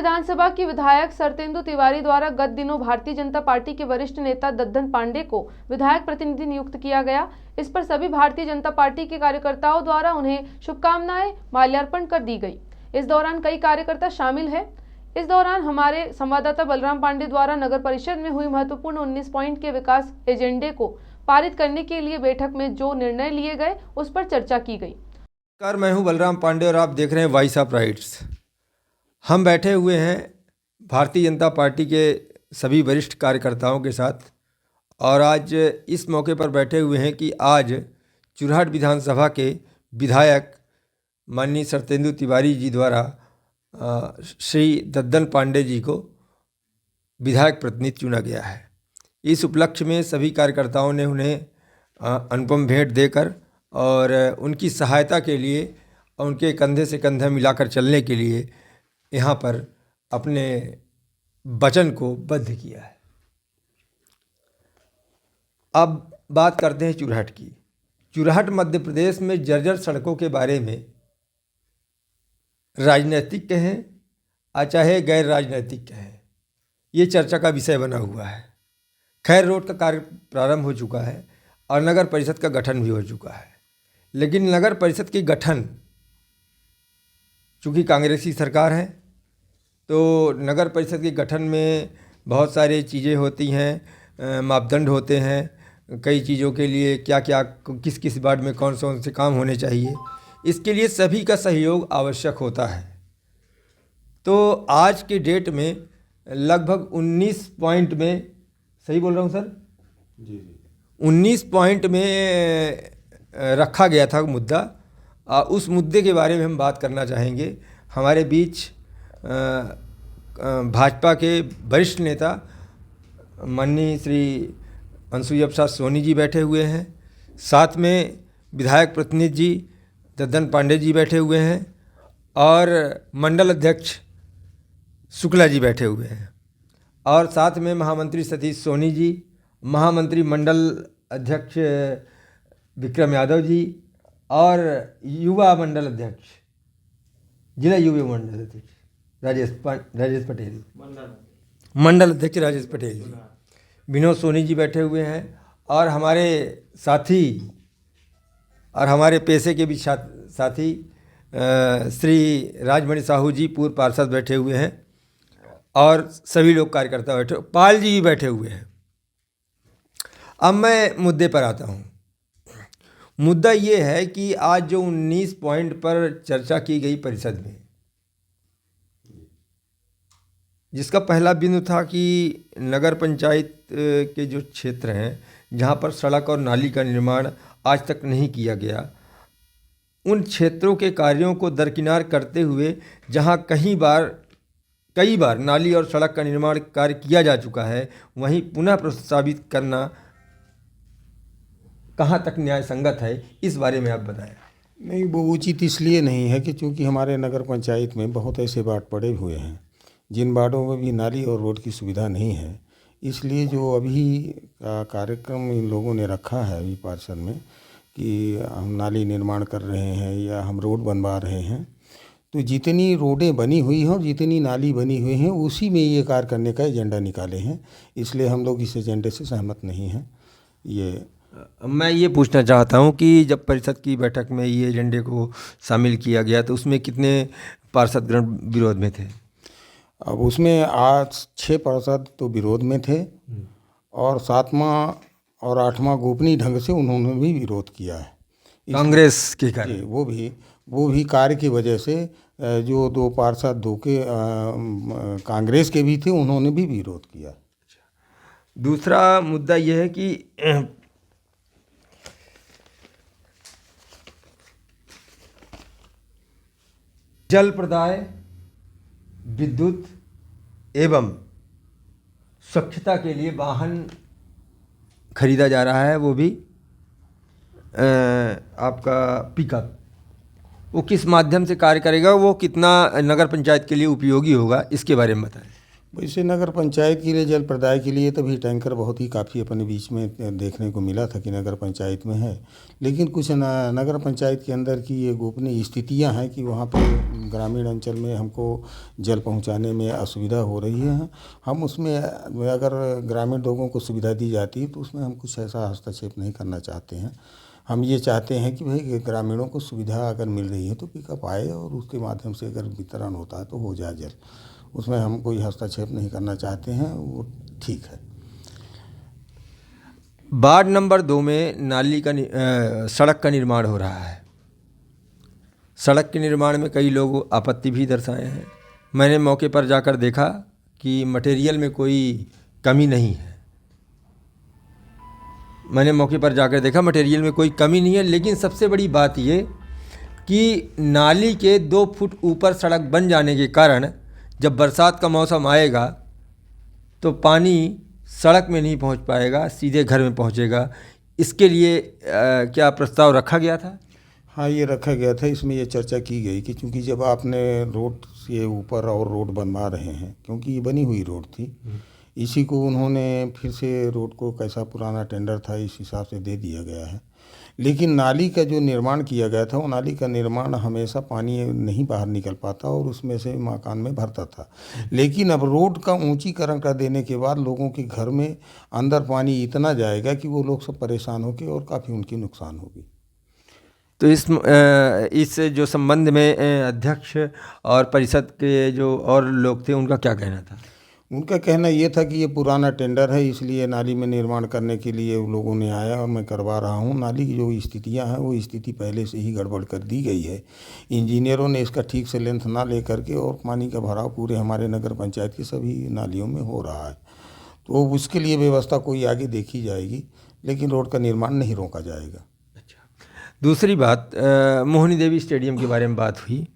विधानसभा की विधायक सरतेंदु तिवारी द्वारा गत दिनों भारतीय जनता पार्टी के वरिष्ठ नेता दद्दन पांडे को विधायक प्रतिनिधि नियुक्त किया गया। इस पर सभी भारतीय जनता पार्टी के कार्यकर्ताओं द्वारा उन्हें शुभकामनाएं माल्यार्पण कर दी गई। इस दौरान कई कार्यकर्ता शामिल है। इस दौरान हमारे संवाददाता बलराम पांडे द्वारा नगर परिषद में हुई महत्वपूर्ण 19 पॉइंट के विकास एजेंडे को पारित करने के लिए बैठक में जो निर्णय लिए गए उस पर चर्चा की गई। नमस्कार, मैं हूं बलराम पांडे और आप देख रहे हैं वॉइस ऑफ राइट्स। हम बैठे हुए हैं भारतीय जनता पार्टी के सभी वरिष्ठ कार्यकर्ताओं के साथ और आज इस मौके पर बैठे हुए हैं कि आज चुरहट विधानसभा के विधायक माननीय सरतेंदु तिवारी जी द्वारा श्री दद्दन पांडे जी को विधायक प्रतिनिधि चुना गया है। इस उपलक्ष्य में सभी कार्यकर्ताओं ने उन्हें अनुपम भेंट देकर और उनकी सहायता के लिए और उनके कंधे से कंधा मिलाकर चलने के लिए यहाँ पर अपने वचन को बद्ध किया है। अब बात करते हैं चुरहट की। चुरहट मध्य प्रदेश में जर्जर सड़कों के बारे में राजनीतिक कहें चाहे गैर राजनीतिक कहें, ये चर्चा का विषय बना हुआ है। खैर, रोड का कार्य प्रारंभ हो चुका है और नगर परिषद का गठन भी हो चुका है, लेकिन नगर परिषद की गठन चूँकि कांग्रेसी सरकार है तो नगर परिषद के गठन में बहुत सारी चीज़ें होती हैं, मापदंड होते हैं। कई चीज़ों के लिए क्या क्या किस किस वार्ड में कौन से काम होने चाहिए, इसके लिए सभी का सहयोग आवश्यक होता है। तो आज के डेट में लगभग 19 पॉइंट में, सही बोल रहा हूँ सर? जी 19 पॉइंट में रखा गया था मुद्दा। उस मुद्दे के बारे में हम बात करना चाहेंगे। हमारे बीच भाजपा के वरिष्ठ नेता माननीय श्री अनसुईया प्रसाद सोनी जी बैठे हुए हैं, साथ में विधायक प्रतिनिधि जी दद्दन पांडे जी बैठे हुए हैं और मंडल अध्यक्ष शुक्ला जी बैठे हुए हैं और साथ में महामंत्री सतीश सोनी जी, महामंत्री मंडल अध्यक्ष विक्रम यादव जी और युवा मंडल अध्यक्ष, जिला युवा मंडल अध्यक्ष राजेश पटेल, मंडल अध्यक्ष राजेश पटेल जी, विनोद सोनी जी बैठे हुए हैं और हमारे साथी और हमारे पेशे के भी साथी श्री राजमणि साहू जी पूर्व पार्षद बैठे हुए हैं और सभी लोग कार्यकर्ता बैठे, पाल जी भी बैठे हुए हैं। अब मैं मुद्दे पर आता हूँ। मुद्दा ये है कि आज जो 19 पॉइंट पर चर्चा की गई परिषद में, जिसका पहला बिंदु था कि नगर पंचायत के जो क्षेत्र हैं जहाँ पर सड़क और नाली का निर्माण आज तक नहीं किया गया, उन क्षेत्रों के कार्यों को दरकिनार करते हुए जहाँ कई बार नाली और सड़क का निर्माण कार्य किया जा चुका है, वहीं पुनः प्रस्तावित करना कहाँ तक न्याय संगत है, इस बारे में आप बताएं। नहीं, वो उचित इसलिए नहीं है कि चूँकि हमारे नगर पंचायत में बहुत ऐसे वार्ड पड़े हुए हैं जिन वार्डों में भी नाली और रोड की सुविधा नहीं है। इसलिए जो अभी का कार्यक्रम इन लोगों ने रखा है अभी पार्षद में कि हम नाली निर्माण कर रहे हैं या हम रोड बनवा रहे हैं, तो जितनी रोडें बनी हुई हैं और जितनी नाली बनी हुई हैं उसी में ये कार्य करने का एजेंडा निकाले हैं। इसलिए हम लोग इस एजेंडे से सहमत नहीं हैं। मैं ये पूछना चाहता हूँ कि जब परिषद की बैठक में ये एजेंडे को शामिल किया गया तो उसमें कितने पार्षदगण विरोध में थे? अब उसमें आज 6 पार्षद तो विरोध में थे और 7वां और 8वां गोपनीय ढंग से उन्होंने भी विरोध किया है कांग्रेस के कार्य। वो भी कार्य की वजह से जो 2 पार्षद के कांग्रेस के भी थे, उन्होंने भी विरोध किया। दूसरा मुद्दा यह है कि जल प्रदाय, विद्युत एवं स्वच्छता के लिए वाहन खरीदा जा रहा है, वो भी आपका पिकअप। वो किस माध्यम से कार्य करेगा, वो कितना नगर पंचायत के लिए उपयोगी होगा, इसके बारे में बताएं। वैसे नगर पंचायत के लिए जल प्रदाय के लिए तभी टैंकर बहुत ही काफ़ी अपने बीच में देखने को मिला था कि नगर पंचायत में है, लेकिन कुछ नगर पंचायत के अंदर की ये गोपनीय स्थितियां हैं कि वहाँ पर ग्रामीण अंचल में हमको जल पहुँचाने में असुविधा हो रही है। हम उसमें अगर ग्रामीण लोगों को सुविधा दी जाती है तो उसमें हम कुछ ऐसा हस्तक्षेप नहीं करना चाहते हैं। हम ये चाहते हैं कि भाई ग्रामीणों को सुविधा अगर मिल रही है तो पिकअप आए और उसके माध्यम से अगर वितरण होता है तो हो जाए जल, उसमें हम कोई हस्तक्षेप नहीं करना चाहते हैं, वो ठीक है। वार्ड नंबर 2 में नाली का सड़क का निर्माण हो रहा है। सड़क के निर्माण में कई लोग आपत्ति भी दर्शाए हैं। मैंने मौके पर जाकर देखा कि मटेरियल में कोई कमी नहीं है। मटेरियल में कोई कमी नहीं है, लेकिन सबसे बड़ी बात ये कि नाली के 2 फुट ऊपर सड़क बन जाने के कारण जब बरसात का मौसम आएगा तो पानी सड़क में नहीं पहुंच पाएगा, सीधे घर में पहुंचेगा। इसके लिए क्या प्रस्ताव रखा गया था? हाँ, ये रखा गया था। इसमें ये चर्चा की गई कि चूंकि जब आपने रोड से ऊपर और रोड बनवा रहे हैं, क्योंकि ये बनी हुई रोड थी, इसी को उन्होंने फिर से रोड को कैसा पुराना टेंडर था इस हिसाब से दे दिया गया है। लेकिन नाली का जो निर्माण किया गया था, वो नाली का निर्माण हमेशा पानी नहीं बाहर निकल पाता और उसमें से मकान में भरता था। लेकिन अब रोड का ऊंचीकरण कर देने के बाद लोगों के घर में अंदर पानी इतना जाएगा कि वो लोग सब परेशान होकर और काफ़ी उनकी नुकसान होगी। तो इस जो संबंध में अध्यक्ष और परिषद के जो और लोग थे उनका क्या कहना था? उनका कहना ये था कि ये पुराना टेंडर है, इसलिए नाली में निर्माण करने के लिए लोगों ने आया और मैं करवा रहा हूँ। नाली की जो स्थितियाँ हैं वो स्थिति पहले से ही गड़बड़ कर दी गई है। इंजीनियरों ने इसका ठीक से लेंथ ना ले करके और पानी का भराव पूरे हमारे नगर पंचायत की सभी नालियों में हो रहा है, तो उसके लिए व्यवस्था कोई आगे देखी जाएगी, लेकिन रोड का निर्माण नहीं रोका जाएगा। दूसरी बात, मोहिनी देवी स्टेडियम के बारे में बात हुई।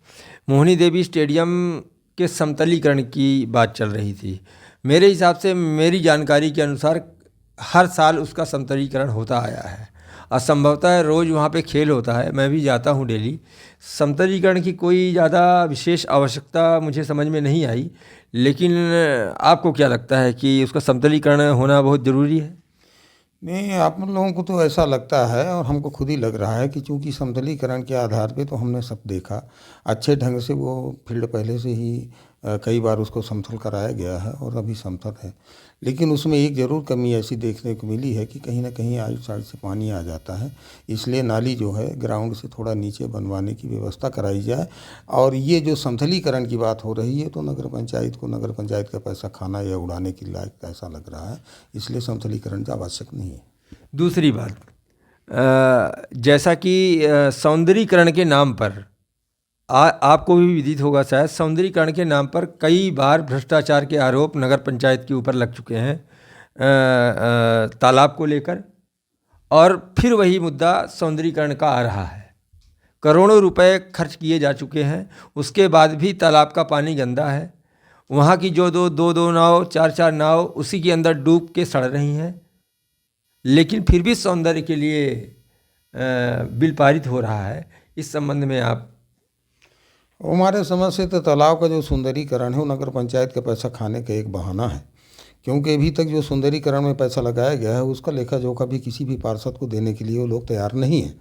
मोहिनी देवी स्टेडियम के समतलीकरण की बात चल रही थी। मेरे हिसाब से, मेरी जानकारी के अनुसार हर साल उसका समतलीकरण होता आया है और संभवतः रोज़ वहाँ पे खेल होता है। मैं भी जाता हूँ डेली। समतलीकरण की कोई ज़्यादा विशेष आवश्यकता मुझे समझ में नहीं आई, लेकिन आपको क्या लगता है कि उसका समतलीकरण होना बहुत ज़रूरी है? नहीं, आप लोगों को तो ऐसा लगता है और हमको खुद ही लग रहा है कि चूंकि समतलीकरण के आधार पे तो हमने सब देखा, अच्छे ढंग से वो फील्ड पहले से ही कई बार उसको समतल कराया गया है और अभी समतल है। लेकिन उसमें एक ज़रूर कमी ऐसी देखने को मिली है कि कहीं ना कहीं आइट साइड से पानी आ जाता है, इसलिए नाली जो है ग्राउंड से थोड़ा नीचे बनवाने की व्यवस्था कराई जाए। और ये जो समतलीकरण की बात हो रही है तो नगर पंचायत का पैसा खाना या उड़ाने के लायक ऐसा लग रहा है, इसलिए समतलीकरण का आवश्यक नहीं है। दूसरी बात, जैसा कि सौंदर्यीकरण के नाम पर आपको भी विदित होगा शायद, सौंदर्यीकरण के नाम पर कई बार भ्रष्टाचार के आरोप नगर पंचायत के ऊपर लग चुके हैं तालाब को लेकर, और फिर वही मुद्दा सौंदर्यीकरण का आ रहा है। करोड़ों रुपए खर्च किए जा चुके हैं, उसके बाद भी तालाब का पानी गंदा है। वहाँ की जो दो नाव, चार नाव उसी के अंदर डूब के सड़ रही हैं, लेकिन फिर भी सौंदर्य के लिए बिल पारित हो रहा है। इस संबंध में आप? हमारे समझ से तो तालाब का जो सुंदरीकरण है वो नगर पंचायत का पैसा खाने का एक बहाना है, क्योंकि अभी तक जो सुंदरीकरण में पैसा लगाया गया है उसका लेखा जोखा भी किसी भी पार्षद को देने के लिए वो लोग तैयार नहीं हैं।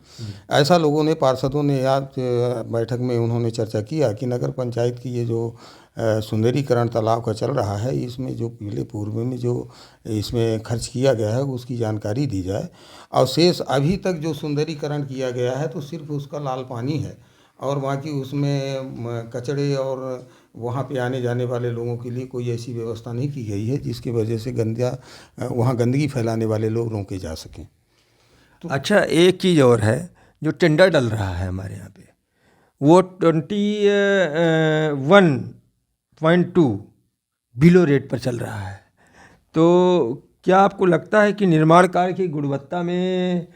ऐसा पार्षदों ने आज बैठक में उन्होंने चर्चा किया कि नगर पंचायत की ये जो सुंदरीकरण तालाब का चल रहा है, इसमें जो पहले पूर्व में जो इसमें खर्च किया गया है उसकी जानकारी दी जाए, और शेष अभी तक जो सुंदरीकरण किया गया है तो सिर्फ उसका लाल पानी है और बाकी उसमें कचड़े और वहाँ पे आने जाने वाले लोगों के लिए कोई ऐसी व्यवस्था नहीं की गई है जिसकी वजह से वहाँ गंदगी फैलाने वाले लोग रोके जा सकें। तो अच्छा, एक चीज़ और है, जो टेंडर डल रहा है हमारे यहाँ पे, वो 21.2 बिलो रेट पर चल रहा है। तो क्या आपको लगता है कि निर्माण कार्य की गुणवत्ता में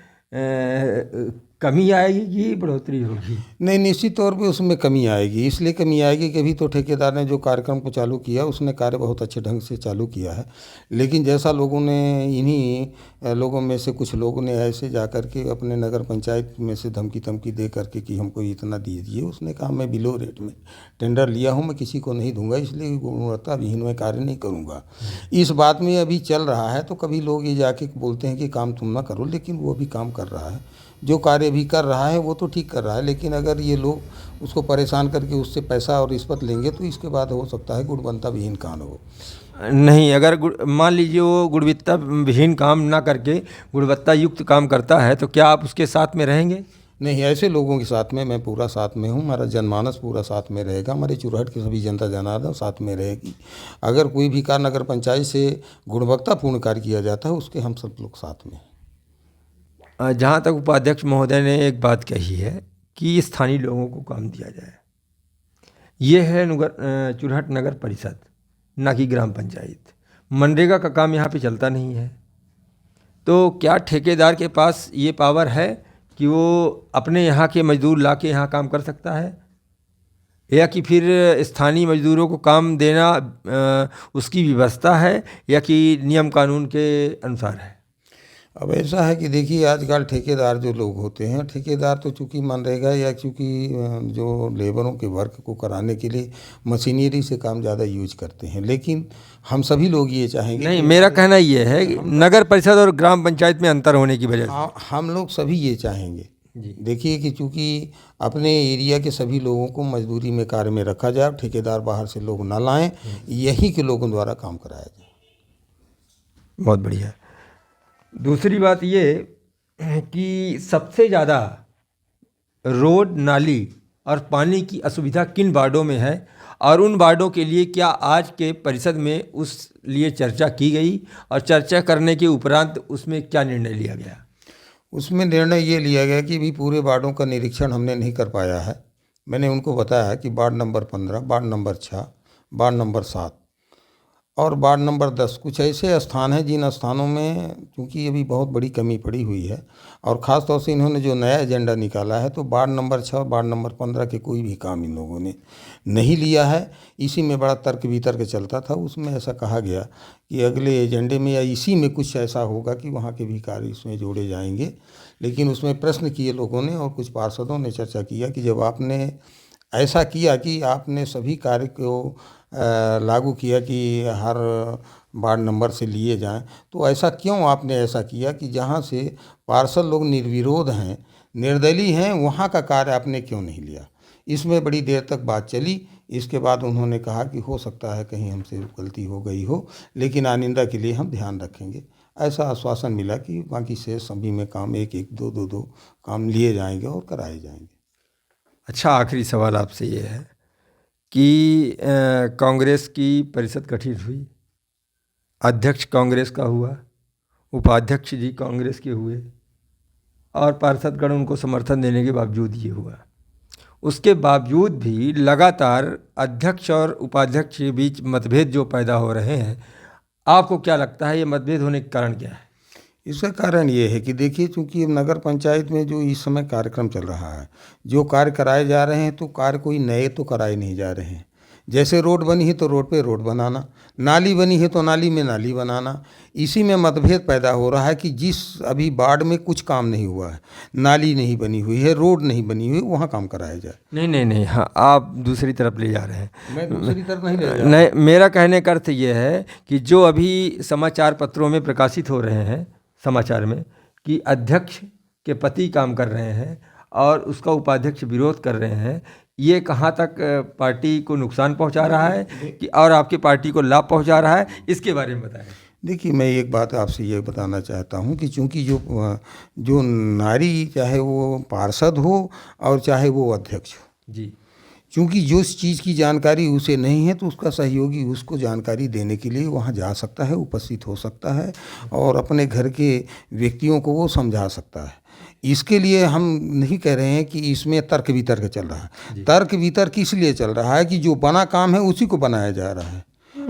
कमी आएगी कि बढ़ोतरी होगी? नहीं, निश्चित तौर पे उसमें कमी आएगी। इसलिए कमी आएगी कि अभी तो ठेकेदार ने जो कार्यक्रम को चालू किया उसने कार्य बहुत अच्छे ढंग से चालू किया है, लेकिन जैसा लोगों ने इन्हीं लोगों में से कुछ लोगों ने ऐसे जा कर के अपने नगर पंचायत में से धमकी दे करके कि हमको इतना दीजिए, उसने कहा मैं बिलो रेट में टेंडर लिया हूँ, मैं किसी को नहीं दूंगा, इसलिए गुणवत्ता विहीन में कार्य नहीं करूँगा। इस बात में अभी चल रहा है। तो कभी लोग ये जाके बोलते हैं कि काम तुम ना करो, लेकिन वो भी काम कर रहा है। जो कार्य भी कर रहा है वो तो ठीक कर रहा है, लेकिन अगर ये लोग उसको परेशान करके उससे पैसा और रिश्वत लेंगे तो इसके बाद हो सकता है गुणवत्ता विहीन काम हो। नहीं, अगर मान लीजिए वो गुणवत्ता विहीन काम ना करके गुणवत्ता युक्त काम करता है तो क्या आप उसके साथ में रहेंगे? नहीं, ऐसे लोगों के साथ में मैं पूरा साथ में हूँ। हमारा जनमानस पूरा साथ में रहेगा, हमारे चुरहट की सभी जनता जनार्दन साथ में रहेगी। अगर कोई भी कार्य नगर पंचायत से गुणवत्तापूर्ण कार्य किया जाता है उसके हम सब लोग साथ में हैं। जहाँ तक उपाध्यक्ष महोदय ने एक बात कही है कि स्थानीय लोगों को काम दिया जाए, ये है चुरहट नगर परिषद, ना कि ग्राम पंचायत। मनरेगा का काम यहाँ पे चलता नहीं है, तो क्या ठेकेदार के पास ये पावर है कि वो अपने यहाँ के मजदूर ला के यहाँ काम कर सकता है, या कि फिर स्थानीय मजदूरों को काम देना उसकी व्यवस्था है, या कि नियम कानून के अनुसार है? अब ऐसा है कि देखिए, आजकल ठेकेदार जो लोग होते हैं, ठेकेदार तो चूँकि मनरेगा या चूँकि जो लेबरों के वर्क को कराने के लिए मशीनरी से काम ज़्यादा यूज करते हैं, लेकिन हम सभी लोग ये चाहेंगे। नहीं, मेरा कहना ये है कि नगर परिषद और ग्राम पंचायत में अंतर होने की वजह से हम लोग सभी ये चाहेंगे। जी। देखिए कि चूँकि अपने एरिया के सभी लोगों को मजदूरी में कार्य में रखा जाए, ठेकेदार बाहर से लोग ना लाएं, यहीं के लोगों द्वारा काम कराया जाए। बहुत बढ़िया। दूसरी बात ये कि सबसे ज़्यादा रोड, नाली और पानी की असुविधा किन वार्डों में है, और उन वार्डों के लिए क्या आज के परिषद में उस लिए चर्चा की गई, और चर्चा करने के उपरांत उसमें क्या निर्णय लिया गया? उसमें निर्णय ये लिया गया कि भी पूरे वार्डों का निरीक्षण हमने नहीं कर पाया है। मैंने उनको बताया कि ward number 15, ward number 6, ward number 7 और वार्ड नंबर 10 कुछ ऐसे स्थान हैं जिन स्थानों में क्योंकि अभी बहुत बड़ी कमी पड़ी हुई है, और ख़ास तौर से इन्होंने जो नया एजेंडा निकाला है तो वार्ड नंबर 6 और वार्ड नंबर 15 के कोई भी काम इन लोगों ने नहीं लिया है। इसी में बड़ा तर्क वितर्क चलता था। उसमें ऐसा कहा गया कि अगले एजेंडे में या इसी में कुछ ऐसा होगा कि वहाँ के भी कार्य इसमें जोड़े जाएंगे। लेकिन उसमें प्रश्न किए लोगों ने और कुछ पार्षदों ने चर्चा किया कि जब आपने ऐसा किया कि आपने सभी कार्य को लागू किया कि हर वार्ड नंबर से लिए जाएं, तो ऐसा क्यों आपने ऐसा किया कि जहां से पार्षद लोग निर्विरोध हैं, निर्दलीय हैं, वहां का कार्य आपने क्यों नहीं लिया? इसमें बड़ी देर तक बात चली। इसके बाद उन्होंने कहा कि हो सकता है कहीं हमसे गलती हो गई हो, लेकिन आइंदा के लिए हम ध्यान रखेंगे। ऐसा आश्वासन मिला कि बाकी से सभी में काम एक एक दो काम लिए जाएंगे और कराए जाएंगे। अच्छा, आखिरी सवाल आपसे ये है कि कांग्रेस की परिषद गठित हुई, अध्यक्ष कांग्रेस का हुआ, उपाध्यक्ष जी कांग्रेस के हुए, और पार्षदगण उनको समर्थन देने के बावजूद ये हुआ। उसके बावजूद भी लगातार अध्यक्ष और उपाध्यक्ष के बीच मतभेद जो पैदा हो रहे हैं, आपको क्या लगता है ये मतभेद होने का कारण क्या है? इसका कारण ये है कि देखिए, चूंकि नगर पंचायत में जो इस समय कार्यक्रम चल रहा है, जो कार्य कराए जा रहे हैं, तो कार्य कोई नए तो कराए नहीं जा रहे हैं। जैसे रोड बनी है तो रोड पे रोड बनाना, नाली बनी है तो नाली में नाली बनाना। इसी में मतभेद पैदा हो रहा है कि जिस अभी वार्ड में कुछ काम नहीं हुआ है, नाली नहीं बनी हुई है, रोड नहीं बनी हुई, वहाँ काम कराया जाए। नहीं, हाँ, आप दूसरी तरफ ले जा रहे हैं। मैं दूसरी तरफ नहीं ले जा रहा। नहीं, मेरा कहने का अर्थ ये है कि जो अभी समाचार पत्रों में प्रकाशित हो रहे हैं समाचार में कि अध्यक्ष के पति काम कर रहे हैं और उसका उपाध्यक्ष विरोध कर रहे हैं, ये कहाँ तक पार्टी को नुकसान पहुंचा रहा है कि और आपकी पार्टी को लाभ पहुंचा रहा है, इसके बारे में बताएं। देखिए, मैं एक बात आपसे ये बताना चाहता हूँ कि चूंकि जो नारी, चाहे वो पार्षद हो और चाहे वो अध्यक्ष हो जी, चूँकि जिस चीज़ की जानकारी उसे नहीं है तो उसका सहयोगी उसको जानकारी देने के लिए वहाँ जा सकता है, उपस्थित हो सकता है और अपने घर के व्यक्तियों को वो समझा सकता है। इसके लिए हम नहीं कह रहे हैं कि इसमें तर्क वितर्क चल रहा है। तर्क वितर्क इसलिए चल रहा है कि जो बना काम है उसी को बनाया जा रहा है,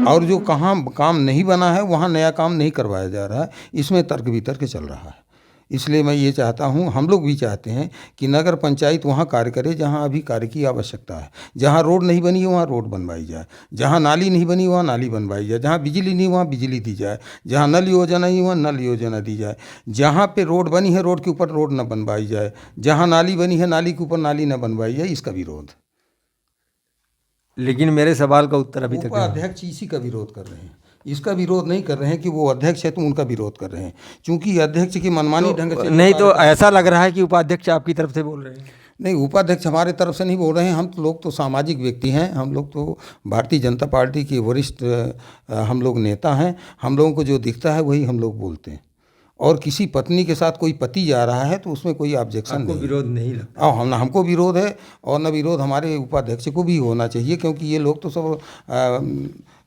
और जो कहाँ काम नहीं बना है वहाँ नया काम नहीं करवाया जा रहा है। इसमें तर्क वितर्क चल रहा है। इसलिए मैं ये चाहता हूँ, हम लोग भी चाहते हैं कि नगर पंचायत वहाँ कार्य करे जहाँ अभी कार्य की आवश्यकता है। जहाँ रोड नहीं बनी है वहाँ रोड बनवाई जाए, जहाँ नाली नहीं बनी वहाँ नाली बनवाई जाए, जहाँ बिजली नहीं वहाँ बिजली दी जाए, जहाँ नल योजना नहीं वहाँ नल योजना दी जाए, जहाँ पे रोड बनी है रोड के ऊपर रोड न बनवाई जाए, जहाँ नाली बनी है नाली के ऊपर नाली न बनवाई जाए। इसका विरोध। लेकिन मेरे सवाल का उत्तर अभी तक नहीं। अध्यक्ष इसी का विरोध कर रहे हैं, इसका विरोध नहीं कर रहे हैं कि वो अध्यक्ष है तो उनका विरोध कर रहे हैं, क्योंकि अध्यक्ष की मनमानी ढंग से नहीं तो ऐसा लग रहा है कि उपाध्यक्ष आपकी तरफ से बोल रहे हैं। नहीं, उपाध्यक्ष हमारे तरफ से नहीं बोल रहे हैं। हम तो लोग तो सामाजिक व्यक्ति हैं, हम लोग तो भारतीय जनता पार्टी के वरिष्ठ हम लोग नेता हैं। हम लोगों को जो दिखता है वही हम लोग बोलते हैं। और किसी पत्नी के साथ कोई पति जा रहा है तो उसमें कोई ऑब्जेक्शन नहीं, विरोध नहीं लगता। और हमको विरोध है, और न विरोध हमारे उपाध्यक्ष को भी होना चाहिए, क्योंकि ये लोग तो सब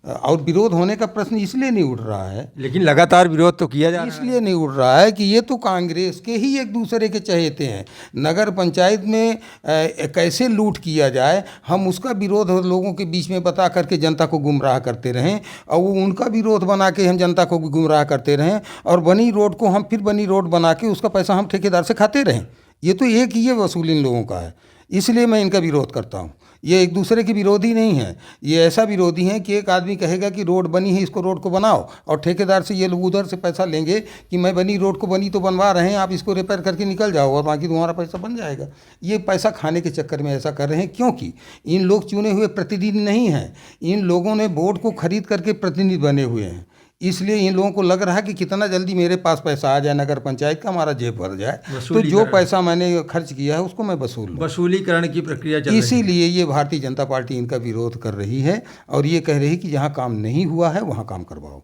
और विरोध होने का प्रश्न इसलिए नहीं उठ रहा है, लेकिन लगातार विरोध तो किया जा रहा है। इसलिए नहीं उठ रहा है कि ये तो कांग्रेस के ही एक दूसरे के चहेते हैं। नगर पंचायत में कैसे लूट किया जाए, हम उसका विरोध लोगों के बीच में बता करके जनता को गुमराह करते रहें, और वो उनका विरोध बना के हम जनता को गुमराह करते रहें, और बनी रोड को हम फिर बनी रोड बना के उसका पैसा हम ठेकेदार से खाते रहें। ये तो एक ही ये वसूल इन लोगों का है, इसलिए मैं इनका विरोध करता हूँ। ये एक दूसरे के विरोधी नहीं है, ये ऐसा विरोधी हैं कि एक आदमी कहेगा कि रोड बनी है इसको रोड को बनाओ, और ठेकेदार से ये लोग उधर से पैसा लेंगे कि मैं बनी रोड को बनी तो बनवा रहे हैं, आप इसको रिपेयर करके निकल जाओ और बाकी तुम्हारा पैसा बन जाएगा। ये पैसा खाने के चक्कर में ऐसा कर रहे हैं, क्योंकि इन लोग चुने हुए प्रतिनिधि नहीं हैं, इन लोगों ने वोट को खरीद करके प्रतिनिधि बने हुए हैं। इसलिए इन लोगों को लग रहा है कि कितना जल्दी मेरे पास पैसा आ जाए नगर पंचायत का, हमारा जेब भर जाए, तो जो पैसा मैंने खर्च किया है उसको मैं वसूल लूं। वसूलीकरण की प्रक्रिया चल रही है। इसीलिए ये भारतीय जनता पार्टी इनका विरोध कर रही है, और ये कह रही है कि जहाँ काम नहीं हुआ है वहाँ काम करवाओ।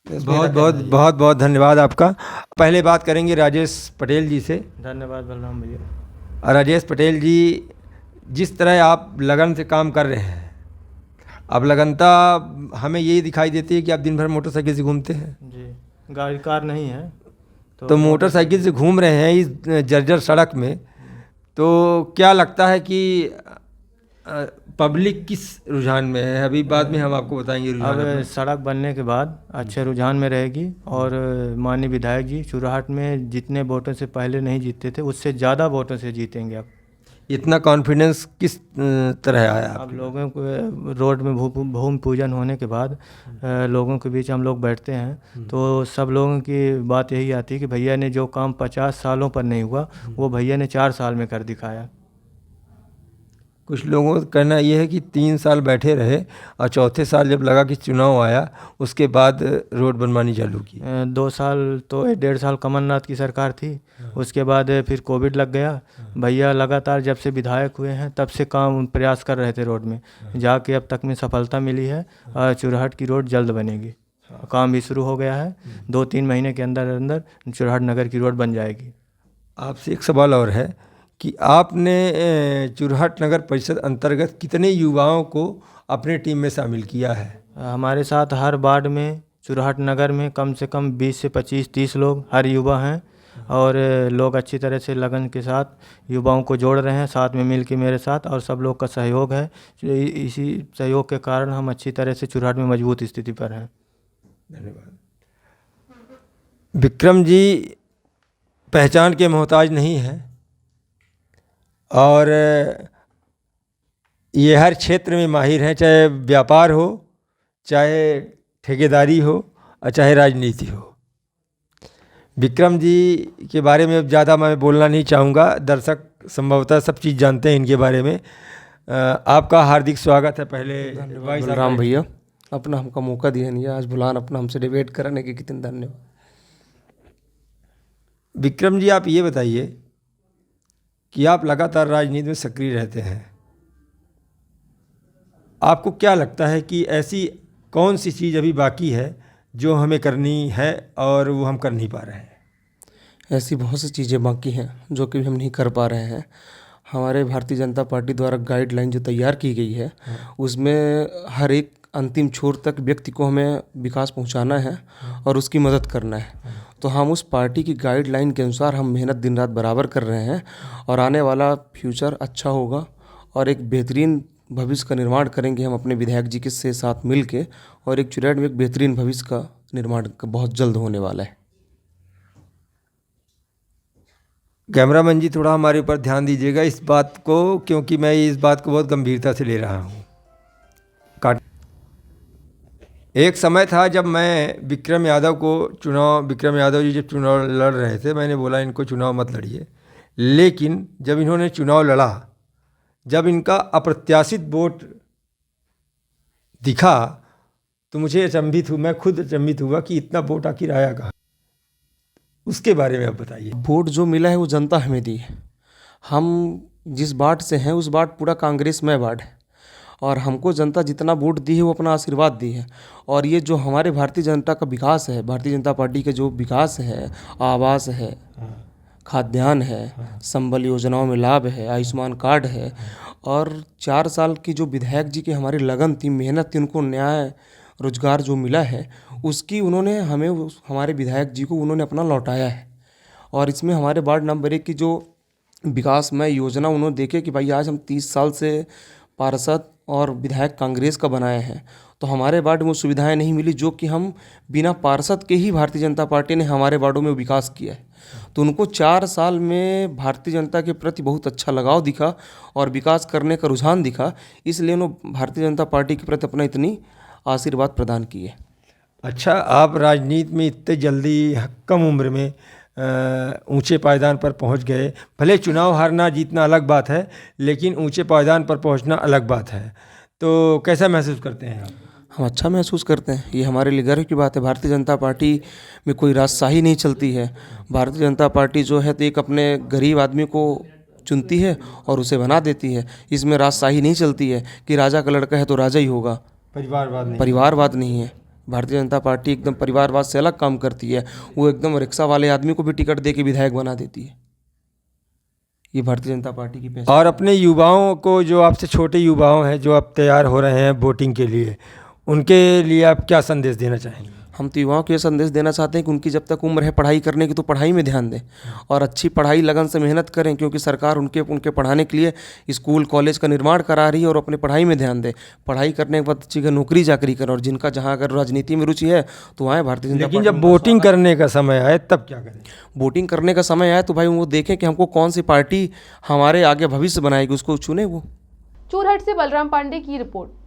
बहुत बहुत धन्यवाद आपका। पहले बात करेंगे राजेश पटेल जी से। धन्यवाद बलराम भैया। राजेश पटेल जी, जिस तरह आप लगन से काम कर रहे हैं, अब लगनता हमें यही दिखाई देती है कि आप दिन भर मोटरसाइकिल से घूमते हैं। जी, गाड़ी कार नहीं है तो मोटरसाइकिल से घूम रहे हैं इस जर्जर सड़क में, तो क्या लगता है कि पब्लिक किस रुझान में है? अभी बाद में हम आपको बताएंगे रुझान। अब सड़क बनने के बाद अच्छे रुझान में रहेगी, और माननीय विधायक जी चुराहट में जितने वोटों से पहले नहीं जीतते थे उससे ज़्यादा वोटों से जीतेंगे। अब इतना कॉन्फिडेंस किस तरह आया? अब लोगों को रोड में भूमि पूजन होने के बाद लोगों के बीच हम लोग बैठते हैं तो सब लोगों की बात यही आती है कि भैया ने जो काम 50 सालों पर नहीं हुआ वो भैया ने 4 साल में कर दिखाया। कुछ लोगों का कहना यह है कि 3 साल बैठे रहे और चौथे साल जब लगा कि चुनाव आया उसके बाद रोड बनवानी चालू की। 2 साल तो 1.5 साल कमलनाथ की सरकार थी, उसके बाद फिर कोविड लग गया। भैया लगातार जब से विधायक हुए हैं तब से काम प्रयास कर रहे थे रोड में, जाके अब तक में सफलता मिली है। चुराहट की रोड जल्द बनेगी, काम भी शुरू हो गया है। 2-3 महीने के अंदर अंदर चुराहट नगर की रोड बन जाएगी। आपसे एक सवाल और है कि आपने चुराहट नगर परिषद अंतर्गत कितने युवाओं को अपने टीम में शामिल किया है? हमारे साथ हर वार्ड में चुराहट नगर में कम से कम 20 से 25-30 लोग हर युवा हैं, और लोग अच्छी तरह से लगन के साथ युवाओं को जोड़ रहे हैं साथ में मिल के मेरे साथ, और सब लोग का सहयोग है। इसी सहयोग के कारण हम अच्छी तरह से चुराहट में मजबूत स्थिति पर हैं। धन्यवाद। विक्रम जी पहचान के मोहताज नहीं है, और ये हर क्षेत्र में माहिर हैं, चाहे व्यापार हो, चाहे ठेकेदारी हो, और चाहे राजनीति हो। विक्रम जी के बारे में ज़्यादा मैं बोलना नहीं चाहूँगा, दर्शक संभवतः सब चीज़ जानते हैं इनके बारे में। आपका हार्दिक स्वागत है। पहले बलराम भैया, अपना हमको मौका दिया नहीं आज बुलान अपना हमसे डिबेट कराने के, कितने धन्यवाद। विक्रम जी, आप ये बताइए कि आप लगातार राजनीति में सक्रिय रहते हैं, आपको क्या लगता है कि ऐसी कौन सी चीज़ अभी बाकी है जो हमें करनी है और वो हम कर नहीं पा रहे हैं? ऐसी बहुत सी चीज़ें बाकी हैं जो कि हम नहीं कर पा रहे हैं। हमारे भारतीय जनता पार्टी द्वारा गाइडलाइन जो तैयार की गई है उसमें हर एक अंतिम छोर तक व्यक्ति को हमें विकास पहुंचाना है और उसकी मदद करना है। तो हम उस पार्टी की गाइडलाइन के अनुसार हम मेहनत दिन रात बराबर कर रहे हैं, और आने वाला फ्यूचर अच्छा होगा और एक बेहतरीन भविष्य का निर्माण करेंगे हम अपने विधायक जी के से साथ मिल के, और एक चुराहट में एक बेहतरीन भविष्य का निर्माण बहुत जल्द होने वाला है। कैमरामैन जी थोड़ा हमारे ऊपर ध्यान दीजिएगा इस बात को, क्योंकि मैं इस बात को बहुत गंभीरता से ले रहा हूँ। एक समय था जब मैं विक्रम यादव जी जब चुनाव लड़ रहे थे, मैंने बोला इनको चुनाव मत लड़िए। लेकिन जब इन्होंने चुनाव लड़ा, जब इनका अप्रत्याशित वोट दिखा तो मैं खुद अचंभित हुआ कि इतना वोट आखिर आया कहाँ। उसके बारे में आप बताइए। वोट जो मिला है वो जनता हमें दी है। हम जिस वार्ड से हैं उस वार्ड पूरा कांग्रेसमय वार्ड है और हमको जनता जितना वोट दी है वो अपना आशीर्वाद दी है। और ये जो हमारे भारतीय जनता का विकास है, भारतीय जनता पार्टी के जो विकास है, आवास है, खाद्यान्न है, संबल योजनाओं में लाभ है, आयुष्मान कार्ड है, और 4 साल की जो विधायक जी की हमारी लगन थी, मेहनत थी, उनको न्याय रोजगार जो मिला है उसकी उन्होंने हमारे विधायक जी को उन्होंने अपना लौटाया है। और इसमें हमारे वार्ड नंबर 1 की जो विकासमय योजना उन्होंने देखे कि भाई आज हम 30 साल से पार्षद और विधायक कांग्रेस का बनाए हैं तो हमारे वार्ड में वो सुविधाएं नहीं मिली जो कि हम बिना पार्षद के ही भारतीय जनता पार्टी ने हमारे वार्डों में विकास किया है। तो उनको 4 साल में भारतीय जनता के प्रति बहुत अच्छा लगाव दिखा और विकास करने का रुझान दिखा, इसलिए उन्होंने भारतीय जनता पार्टी के प्रति अपना इतनी आशीर्वाद प्रदान किए। अच्छा, आप राजनीति में इतने जल्दी कम उम्र में ऊंचे पायदान पर पहुंच गए। भले चुनाव हारना जीतना अलग बात है, लेकिन ऊंचे पायदान पर पहुंचना अलग बात है। तो कैसा महसूस करते हैं आप? हम अच्छा महसूस करते हैं। ये हमारे लिए गर्व की बात है। भारतीय जनता पार्टी में कोई राजशाही नहीं चलती है। भारतीय जनता पार्टी जो है तो एक अपने गरीब आदमी को चुनती है और उसे बना देती है। इसमें राजशाही नहीं चलती है कि राजा का लड़का है तो राजा ही होगा। परिवारवाद नहीं है। भारतीय जनता पार्टी एकदम परिवारवाद से अलग काम करती है। वो एकदम रिक्शा वाले आदमी को भी टिकट दे के विधायक बना देती है। ये भारतीय जनता पार्टी की पहचान। और अपने युवाओं को, जो आपसे छोटे युवाओं हैं जो अब तैयार हो रहे हैं वोटिंग के लिए, उनके लिए आप क्या संदेश देना चाहेंगे? हम तो युवाओं को ये संदेश देना चाहते हैं कि उनकी जब तक उम्र है पढ़ाई करने की तो पढ़ाई में ध्यान दें और अच्छी पढ़ाई लगन से मेहनत करें, क्योंकि सरकार उनके पढ़ाने के लिए स्कूल कॉलेज का निर्माण करा रही है। और अपने पढ़ाई में ध्यान दें। पढ़ाई करने के बाद अच्छी नौकरी चाकरी करें और जिनका जहाँ अगर राजनीति में रुचि है तो आए भारतीय जनता पार्टी। लेकिन जब वोटिंग करने का समय आए तब क्या करें? वोटिंग करने का समय आए तो भाई वो देखें कि हमको कौन सी पार्टी हमारे आगे भविष्य बनाएगी, उसको चुने वो। चूरहट से बलराम पांडे की रिपोर्ट।